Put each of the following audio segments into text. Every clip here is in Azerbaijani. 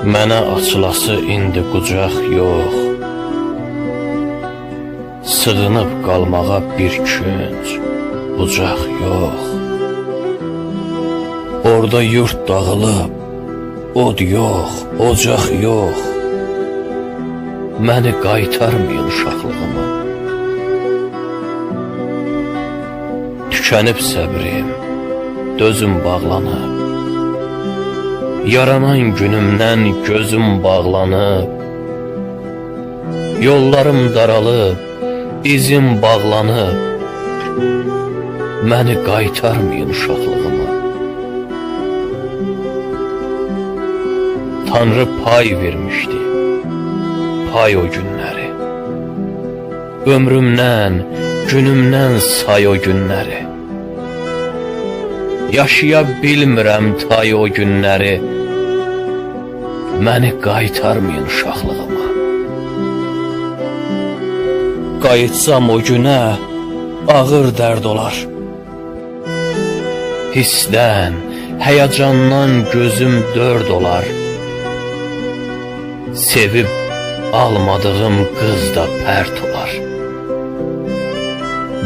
Mənə açılası indi qucaq yox, sığınıb qalmağa bir künc bucaq yox. Orada yurt dağılıb, od yox, ocaq yox. Məni qaytarmayın uşaqlığıma. Tükənib səbrim, dözüm bağlanıb. Yaranan günümdən gözüm bağlanıb. Yollarım daralıb, izim bağlanıb. Məni qaytarmayın uşaqlığıma. Tanrı pay vermişdi, pay o günləri. Ömrümdən, günümdən say o günləri. Yaşaya bilmirəm tay o günləri. Məni qaytarmayın uşaqlığıma. Qayıtsam o günə ağır dərd olar. Hissdən, həyəcandan gözüm dörd olar. Sevib almadığım qız da pərt olar.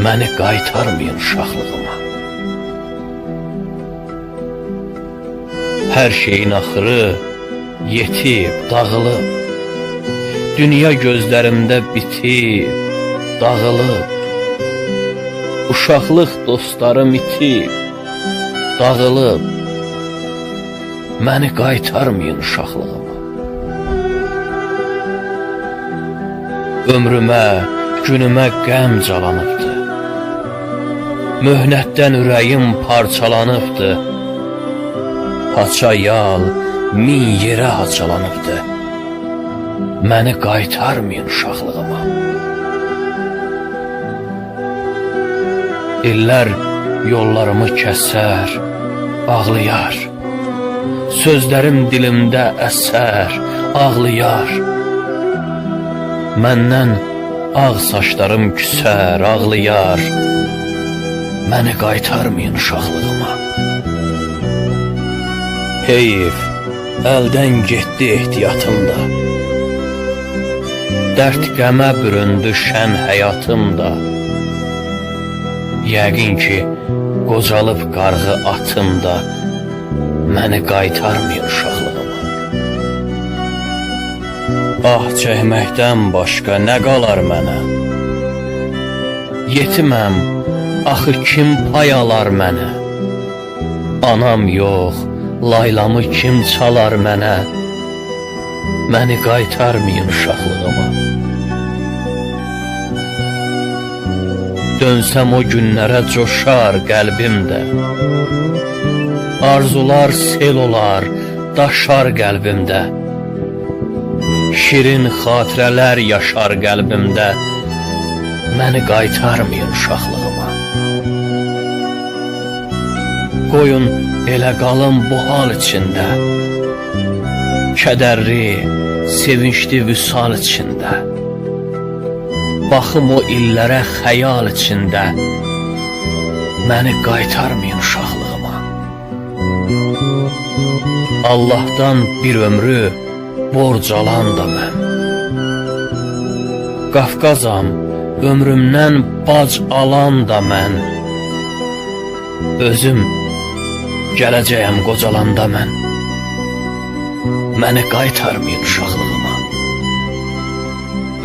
Məni qaytarmayın uşaqlığıma. Hər şeyin axırı yetib, dağılıb. Dünya gözlərimdə bitib, dağılıb. Uşaqlıq dostlarım itib, dağılıb. Məni qaytarmayın uşaqlığıma. Ömrümə, günümə qəm calanıbdı. Möhnətdən ürəyim parçalanıbdı. Haça yal, min yerə haçalanıbdı. Məni qaytarmayın uşaqlığıma. İllər yollarımı kəsər, ağlayar. Sözlərim dilimdə əsər, ağlayar. Məndən ağ saçlarım küsər, ağlayar. Məni qaytarmayın uşaqlığıma. Heyif, əldən getdi ehtiyatım da. Dərd qəmə büründü şən həyatım da. Yəqin ki, qocalıb qarğı atım da. Məni qaytarmayın uşaqlığıma. Ah çəkməkdən başqa nə qalar mənə? Yetiməm, axı kim pay alar mənə? Anam yox, laylamı kim çalar mənə? Məni qaytarmayın uşaqlığıma. Dönsəm o günlərə coşar qəlbimdə. Arzular sel olar, daşar qəlbimdə. Şirin xatirələr yaşar qəlbimdə. Məni qaytarmayın uşaqlığıma. Qoyun elə qalım bu hal içində. Kədərli, sevincli vüsal içində. Baxım o illərə xəyal içində. Məni qaytarmayın uşaqlığıma. Allahdan bir ömrü borc alan da mən. Qafqazam, ömrümdən bac alan da mən. Özüm gələcəyəm qocalanda mən. Məni qaytarmayın uşaqlığıma.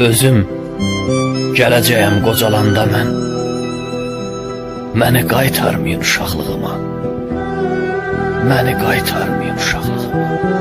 Özüm gələcəyəm qocalanda mən. Məni qaytarmayın uşaqlığıma. Məni qaytarmayın uşaqlığıma.